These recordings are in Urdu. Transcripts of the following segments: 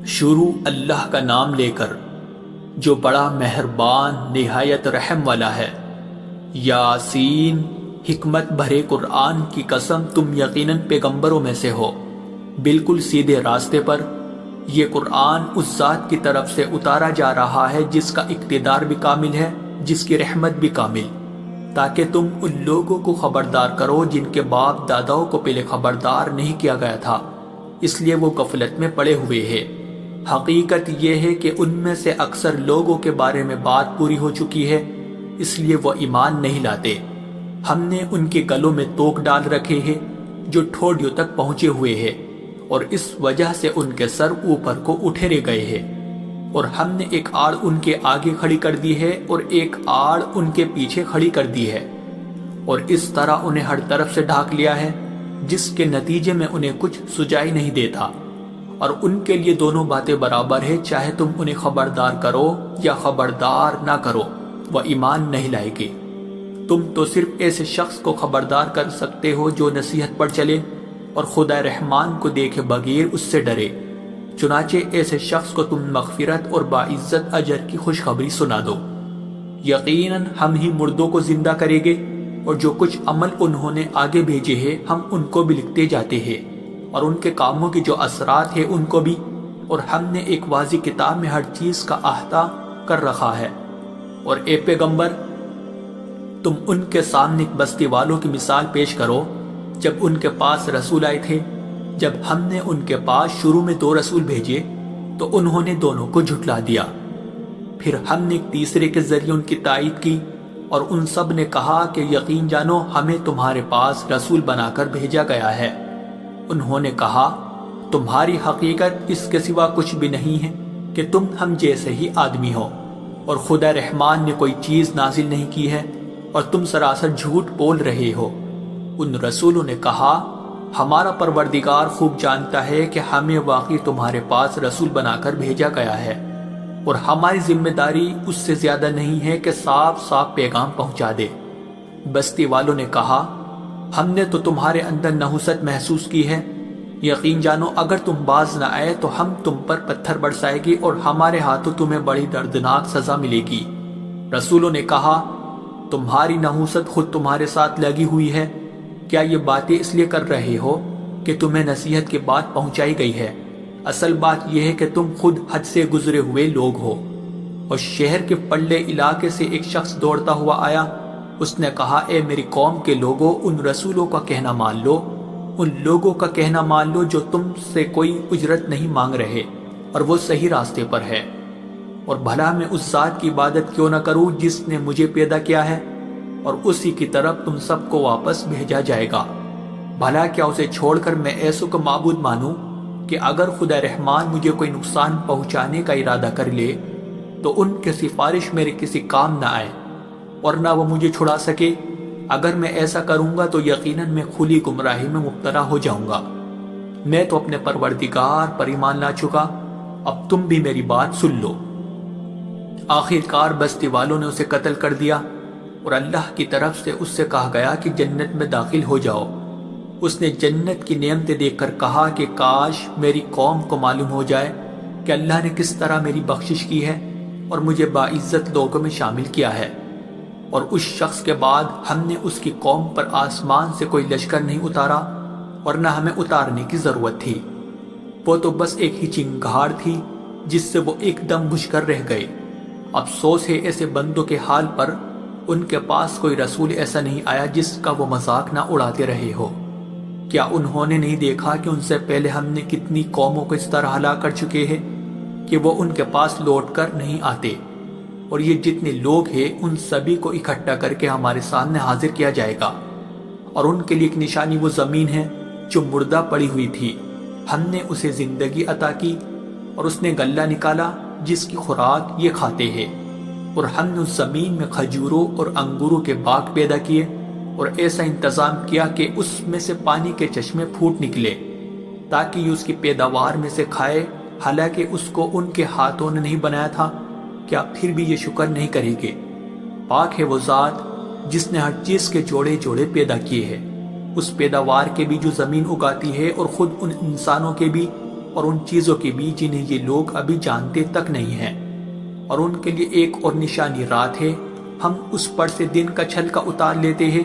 شروع اللہ کا نام لے کر جو بڑا مہربان نہایت رحم والا ہے۔ یاسین، حکمت بھرے قرآن کی قسم، تم یقیناً پیغمبروں میں سے ہو، بالکل سیدھے راستے پر۔ یہ قرآن اس ذات کی طرف سے اتارا جا رہا ہے جس کا اقتدار بھی کامل ہے، جس کی رحمت بھی کامل، تاکہ تم ان لوگوں کو خبردار کرو جن کے باپ داداؤں کو پہلے خبردار نہیں کیا گیا تھا، اس لیے وہ غفلت میں پڑے ہوئے ہیں۔ حقیقت یہ ہے کہ ان میں سے اکثر لوگوں کے بارے میں بات پوری ہو چکی ہے، اس لیے وہ ایمان نہیں لاتے۔ ہم نے ان کے گلوں میں توق ڈال رکھے ہیں جو ٹھوڑیوں تک پہنچے ہوئے ہیں، اور اس وجہ سے ان کے سر اوپر کو اٹھے گئے ہیں، اور ہم نے ایک آڑ ان کے آگے کھڑی کر دی ہے اور ایک آڑ ان کے پیچھے کھڑی کر دی ہے، اور اس طرح انہیں ہر طرف سے ڈھانک لیا ہے، جس کے نتیجے میں انہیں کچھ سجائی نہیں دیتا۔ اور ان کے لیے دونوں باتیں برابر ہے، چاہے تم انہیں خبردار کرو یا خبردار نہ کرو، وہ ایمان نہیں لائے گے۔ تم تو صرف ایسے شخص کو خبردار کر سکتے ہو جو نصیحت پر چلے اور خدا رحمان کو دیکھے بغیر اس سے ڈرے، چنانچہ ایسے شخص کو تم مغفرت اور باعزت اجر کی خوشخبری سنا دو۔ یقیناً ہم ہی مردوں کو زندہ کریں گے، اور جو کچھ عمل انہوں نے آگے بھیجے ہیں ہم ان کو بھی لکھتے جاتے ہیں، اور ان کے کاموں کی جو اثرات ہیں ان کو بھی، اور ہم نے ایک واضح کتاب میں ہر چیز کا احاطہ کر رکھا ہے۔ اور اے پیغمبر، تم ان کے سامنے بستی والوں کی مثال پیش کرو جب ان کے پاس رسول آئے تھے۔ جب ہم نے ان کے پاس شروع میں 2 رسول بھیجے تو انہوں نے دونوں کو جھٹلا دیا، پھر ہم نے ایک تیسرے کے ذریعے ان کی تائید کی، اور ان سب نے کہا کہ یقین جانو ہمیں تمہارے پاس رسول بنا کر بھیجا گیا ہے۔ انہوں نے کہا تمہاری حقیقت اس کے سوا کچھ بھی نہیں ہے کہ تم ہم جیسے ہی آدمی ہو، اور خدا رحمان نے کوئی چیز نازل نہیں کی ہے، اور تم سراسر جھوٹ بول رہے ہو۔ ان رسولوں نے کہا ہمارا پروردگار خوب جانتا ہے کہ ہمیں واقعی تمہارے پاس رسول بنا کر بھیجا گیا ہے، اور ہماری ذمہ داری اس سے زیادہ نہیں ہے کہ صاف صاف پیغام پہنچا دے۔ بستی والوں نے کہا ہم نے تو تمہارے اندر نحوست محسوس کی ہے، یقین جانو اگر تم باز نہ آئے تو ہم تم پر پتھر برسائے گی اور ہمارے ہاتھوں تمہیں بڑی دردناک سزا ملے گی۔ رسولوں نے کہا تمہاری نحوست خود تمہارے ساتھ لگی ہوئی ہے، کیا یہ باتیں اس لیے کر رہے ہو کہ تمہیں نصیحت کی بات پہنچائی گئی ہے؟ اصل بات یہ ہے کہ تم خود حد سے گزرے ہوئے لوگ ہو۔ اور شہر کے پلے علاقے سے ایک شخص دوڑتا ہوا آیا، اس نے کہا اے میری قوم کے لوگوں، ان رسولوں کا کہنا مان لو، ان لوگوں کا کہنا مان لو جو تم سے کوئی اجرت نہیں مانگ رہے اور وہ صحیح راستے پر ہے، اور بھلا میں اس ذات کی عبادت کیوں نہ کروں جس نے مجھے پیدا کیا ہے، اور اسی کی طرف تم سب کو واپس بھیجا جائے گا۔ بھلا کیا اسے چھوڑ کر میں ایسوں کو معبود مانوں کہ اگر خدا رحمان مجھے کوئی نقصان پہنچانے کا ارادہ کر لے تو ان کی سفارش میرے کسی کام نہ آئے اور نہ وہ مجھے چھڑا سکے؟ اگر میں ایسا کروں گا تو یقیناً میں کھلی گمراہی میں مبتلا ہو جاؤں گا۔ میں تو اپنے پروردگار پر ایمان لا چکا، اب تم بھی میری بات سن لو۔ آخر کار بستی والوں نے اسے قتل کر دیا، اور اللہ کی طرف سے اس سے کہا گیا کہ جنت میں داخل ہو جاؤ۔ اس نے جنت کی نعمتیں دیکھ کر کہا کہ کاش میری قوم کو معلوم ہو جائے کہ اللہ نے کس طرح میری بخشش کی ہے اور مجھے باعزت لوگوں میں شامل کیا ہے۔ اور اس شخص کے بعد ہم نے اس کی قوم پر آسمان سے کوئی لشکر نہیں اتارا، اور نہ ہمیں اتارنے کی ضرورت تھی، وہ تو بس ایک ہی چنگھاڑ تھی جس سے وہ ایک دم بجھ کر رہ گئے۔ افسوس ہے ایسے بندوں کے حال پر، ان کے پاس کوئی رسول ایسا نہیں آیا جس کا وہ مذاق نہ اڑاتے رہے ہو۔ کیا انہوں نے نہیں دیکھا کہ ان سے پہلے ہم نے کتنی قوموں کو اس طرح ہلاک کر چکے ہیں کہ وہ ان کے پاس لوٹ کر نہیں آتے؟ اور یہ جتنے لوگ ہیں ان سبھی کو اکٹھا کر کے ہمارے سامنے حاضر کیا جائے گا، اور ان کے لیے ایک نشانی وہ زمین ہے جو مردہ پڑی ہوئی تھی، ہم نے اسے زندگی عطا کی، اور اس نے غلہ نکالا جس کی خوراک یہ کھاتے ہیں، اور ہم نے اس زمین میں کھجوروں اور انگوروں کے باغ پیدا کیے، اور ایسا انتظام کیا کہ اس میں سے پانی کے چشمے پھوٹ نکلے تاکہ یہ اس کی پیداوار میں سے کھائے، حالانکہ اس کو ان کے ہاتھوں نے نہیں بنایا تھا۔ کیا پھر بھی یہ شکر نہیں کریں گے؟ پاک ہے وہ ذات جس نے ہر چیز کے جوڑے جوڑے پیدا کیے ہیں، اس پیداوار کے بھی جو زمین اگاتی ہے اور خود ان انسانوں کے بھی اور ان چیزوں کی بھی جنہیں یہ لوگ ابھی جانتے تک نہیں ہیں، اور ان کے لیے ایک اور نشانی رات ہے، ہم اس پر سے دن کا چھلکا اتار لیتے ہیں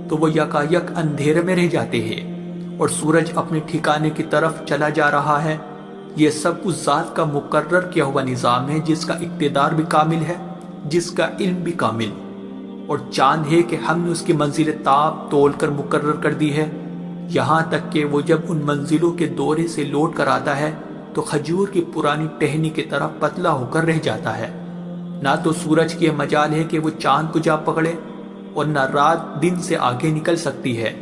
تو وہ یکایک اندھیرے میں رہ جاتے ہیں اور سورج اپنے ٹھکانے کی طرف چلا جا رہا ہے۔ یہ سب اس ذات کا مقرر کیا ہوا نظام ہے جس کا اقتدار بھی کامل ہے، جس کا علم بھی کامل، اور چاند ہے کہ ہم نے اس کی منزل تاب تول کر مقرر کر دی ہے، یہاں تک کہ وہ جب ان منزلوں کے دورے سے لوٹ کر آتا ہے تو کھجور کی پرانی ٹہنی کی طرح پتلا ہو کر رہ جاتا ہے۔ نہ تو سورج کی مجال ہے کہ وہ چاند کو جا پکڑے اور نہ رات دن سے آگے نکل سکتی ہے،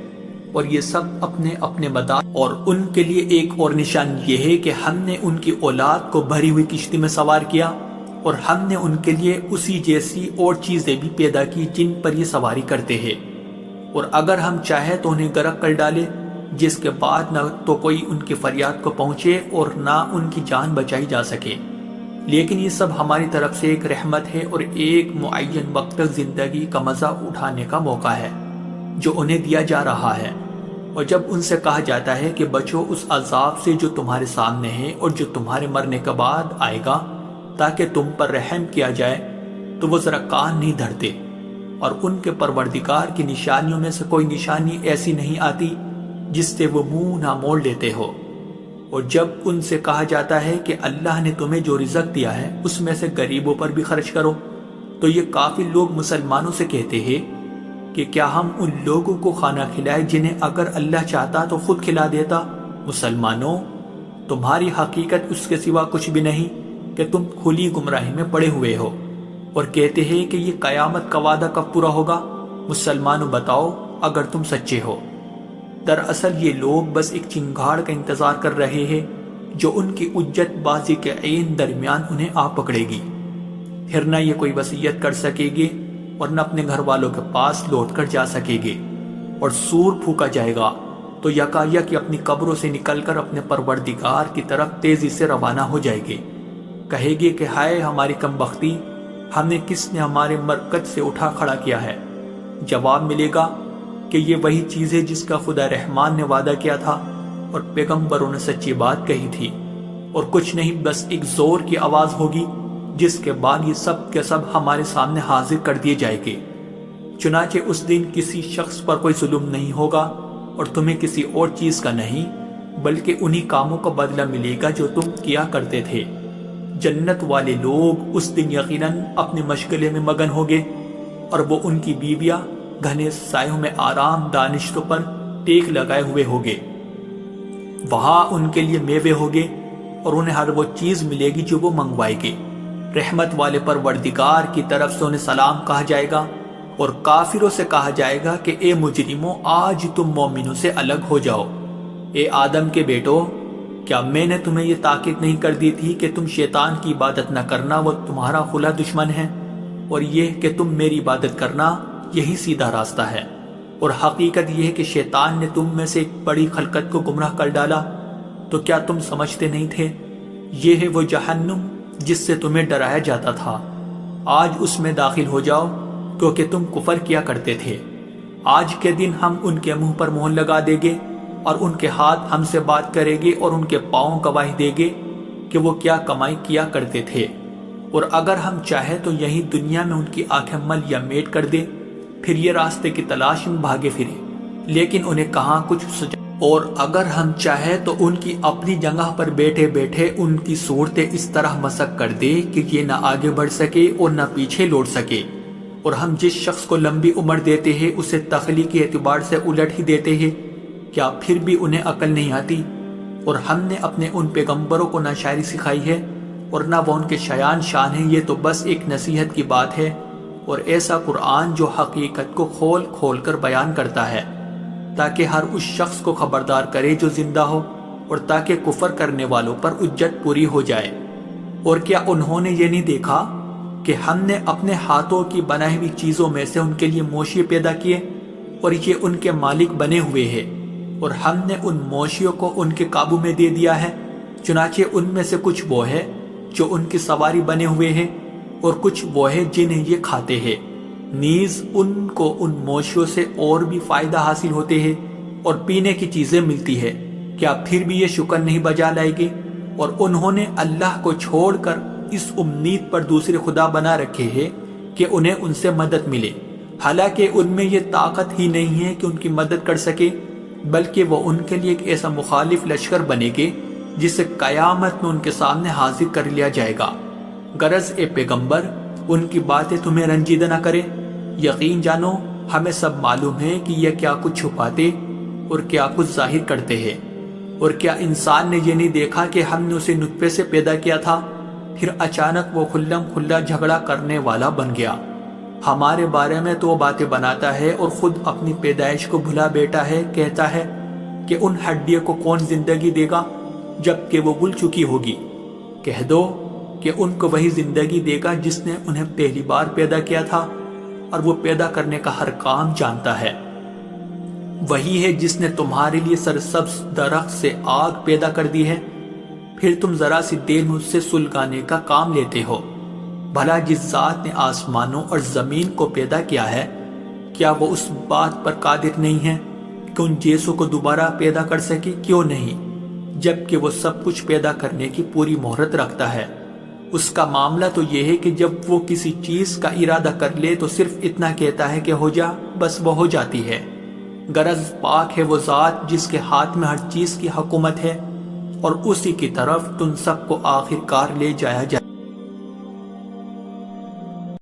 اور یہ سب اپنے اپنے مدار، اور ان کے لیے ایک اور نشان یہ ہے کہ ہم نے ان کی اولاد کو بھری ہوئی کشتی میں سوار کیا، اور ہم نے ان کے لیے اسی جیسی اور چیزیں بھی پیدا کی جن پر یہ سواری کرتے ہیں، اور اگر ہم چاہیں تو انہیں غرق کر ڈالے، جس کے بعد نہ تو کوئی ان کی فریاد کو پہنچے اور نہ ان کی جان بچائی جا سکے۔ لیکن یہ سب ہماری طرف سے ایک رحمت ہے اور ایک معین وقت تک زندگی کا مزہ اٹھانے کا موقع ہے جو انہیں دیا جا رہا ہے۔ اور جب ان سے کہا جاتا ہے کہ بچو اس عذاب سے جو تمہارے سامنے ہے اور جو تمہارے مرنے کے بعد آئے گا تاکہ تم پر رحم کیا جائے، تو وہ ذرا کان نہیں دھرتے، اور ان کے پروردگار کی نشانیوں میں سے کوئی نشانی ایسی نہیں آتی جس سے وہ منہ نہ موڑ لیتے ہو۔ اور جب ان سے کہا جاتا ہے کہ اللہ نے تمہیں جو رزق دیا ہے اس میں سے غریبوں پر بھی خرچ کرو، تو یہ کافی لوگ مسلمانوں سے کہتے ہیں کہ کیا ہم ان لوگوں کو کھانا کھلائے جنہیں اگر اللہ چاہتا تو خود کھلا دیتا؟ مسلمانوں، تمہاری حقیقت اس کے سوا کچھ بھی نہیں کہ تم کھلی گمراہی میں پڑے ہوئے ہو، اور کہتے ہیں کہ یہ قیامت کا وعدہ کب پورا ہوگا؟ مسلمانوں بتاؤ اگر تم سچے ہو۔ دراصل یہ لوگ بس ایک چنگاڑ کا انتظار کر رہے ہیں جو ان کی اجت بازی کے عین درمیان انہیں آ پکڑے گی، پھر نہ یہ کوئی وصیت کر سکے گی اور نہ اپنے گھر والوں کے پاس لوٹ کر جا سکے گی، اور سور پھونکا جائے گا تو یکایک اپنی قبروں سے نکل کر اپنے پروردگار کی طرف تیزی سے روانہ ہو جائے گی، کہے گی کہ ہائے ہماری کم بختی، ہمیں کس نے ہمارے مرکز سے اٹھا کھڑا کیا ہے؟ جواب ملے گا کہ یہ وہی چیز ہے جس کا خدا رحمان نے وعدہ کیا تھا اور پیغمبروں نے سچی بات کہی تھی، اور کچھ نہیں، بس ایک زور کی آواز ہوگی جس کے بعد یہ سب کے سب ہمارے سامنے حاضر کر دیے جائے گے۔ چنانچہ اس دن کسی شخص پر کوئی ظلم نہیں ہوگا اور تمہیں کسی اور چیز کا نہیں، بلکہ انہی کاموں کا بدلہ ملے گا جو تم کیا کرتے تھے۔ جنت والے لوگ اس دن یقیناً اپنے مشغلے میں مگن ہوگے، اور وہ ان کی بیویاں گھنے سایوں میں آرام دانشتوں پر ٹیک لگائے ہوئے ہوگے۔ وہاں ان کے لیے میوے ہوگے اور انہیں ہر وہ چیز ملے گی جو وہ منگوائے گے۔ رحمت والے پروردگار کی طرف سے انہیں سلام کہا جائے گا، اور کافروں سے کہا جائے گا کہ اے مجرموں، آج تم مومنوں سے الگ ہو جاؤ۔ اے آدم کے بیٹو، کیا میں نے تمہیں یہ تاکید نہیں کر دی تھی کہ تم شیطان کی عبادت نہ کرنا، وہ تمہارا کھلا دشمن ہے، اور یہ کہ تم میری عبادت کرنا، یہی سیدھا راستہ ہے۔ اور حقیقت یہ ہے کہ شیطان نے تم میں سے ایک بڑی خلقت کو گمراہ کر ڈالا، تو کیا تم سمجھتے نہیں تھے؟ یہ ہے وہ جہنم جس سے تمہیں ڈرایا جاتا تھا، آج اس میں داخل ہو جاؤ کیونکہ تم کفر کیا کرتے تھے۔ آج کے دن ہم ان کے منہ پر مہر لگا دیں گے، اور ان کے ہاتھ ہم سے بات کریں گے، اور ان کے پاؤں گواہی دیں گے کہ وہ کیا کمائی کیا کرتے تھے۔ اور اگر ہم چاہیں تو یہی دنیا میں ان کی آنکھیں مل یا میٹ کر دیں، پھر یہ راستے کی تلاش میں بھاگے پھرے، لیکن انہیں کہاں کچھ سجا۔ اور اگر ہم چاہیں تو ان کی اپنی جگہ پر بیٹھے بیٹھے ان کی صورتیں اس طرح مسخ کر دے کہ یہ نہ آگے بڑھ سکے اور نہ پیچھے لوٹ سکے۔ اور ہم جس شخص کو لمبی عمر دیتے ہیں اسے تخلیقی اعتبار سے الٹ ہی دیتے ہیں، کیا پھر بھی انہیں عقل نہیں آتی؟ اور ہم نے اپنے ان پیغمبروں کو نہ شاعری سکھائی ہے اور نہ وہ ان کے شایان شان ہیں، یہ تو بس ایک نصیحت کی بات ہے، اور ایسا قرآن جو حقیقت کو کھول کھول کر بیان کرتا ہے تاکہ ہر اس شخص کو خبردار کرے جو زندہ ہو، اور تاکہ کفر کرنے والوں پر حجت پوری ہو جائے۔ اور کیا انہوں نے یہ نہیں دیکھا کہ ہم نے اپنے ہاتھوں کی بنائی ہوئی چیزوں میں سے ان کے لیے موشی پیدا کیے، اور یہ ان کے مالک بنے ہوئے ہیں، اور ہم نے ان موشیوں کو ان کے قابو میں دے دیا ہے، چنانچہ ان میں سے کچھ وہ ہے جو ان کی سواری بنے ہوئے ہیں، اور کچھ وہ ہے جنہیں یہ کھاتے ہیں۔ نیز ان کو ان موشیوں سے اور بھی فائدہ حاصل ہوتے ہیں اور پینے کی چیزیں ملتی ہے، کیا پھر بھی یہ شکر نہیں بجا لائے گے؟ اور انہوں نے اللہ کو چھوڑ کر اس امید پر دوسرے خدا بنا رکھے ہیں کہ انہیں ان سے مدد ملے، حالانکہ ان میں یہ طاقت ہی نہیں ہے کہ ان کی مدد کر سکے، بلکہ وہ ان کے لیے ایک ایسا مخالف لشکر بنے گے جسے قیامت میں ان کے سامنے حاضر کر لیا جائے گا۔ غرض اے پیغمبر، ان کی باتیں تمہیں رنجیدہ نہ کرے۔ یقین جانو ہمیں سب معلوم ہے کہ یہ کیا کچھ چھپاتے اور کیا کچھ ظاہر کرتے ہیں۔ اور کیا انسان نے یہ نہیں دیکھا کہ ہم نے اسے نطفے سے پیدا کیا تھا، پھر اچانک وہ کھلم کھلا جھگڑا کرنے والا بن گیا۔ ہمارے بارے میں تو وہ باتیں بناتا ہے اور خود اپنی پیدائش کو بھلا بیٹا ہے، کہتا ہے کہ ان ہڈیوں کو کون زندگی دے گا جب کہ وہ گل چکی ہوگی۔ کہہ دو کہ ان کو وہی زندگی دے گا جس نے انہیں پہلی بار پیدا کیا تھا، اور وہ پیدا کرنے کا ہر کام جانتا ہے۔ وہی ہے جس نے تمہارے لیے سرسبز درخت سے آگ پیدا کر دی ہے، پھر تم ذرا سی دیر میں اس سے سلگانے کا کام لیتے ہو۔ بھلا جس ذات نے آسمانوں اور زمین کو پیدا کیا ہے، کیا وہ اس بات پر قادر نہیں ہے کہ ان جیسوں کو دوبارہ پیدا کر سکے؟ کیوں نہیں، جبکہ وہ سب کچھ پیدا کرنے کی پوری مہرت رکھتا ہے۔ اس کا معاملہ تو یہ ہے کہ جب وہ کسی چیز کا ارادہ کر لے تو صرف اتنا کہتا ہے کہ ہو جا، بس وہ ہو جاتی ہے۔ غرض پاک ہے وہ ذات جس کے ہاتھ میں ہر چیز کی حکومت ہے، اور اسی کی طرف تم سب کو آخر کار لے جایا جائے۔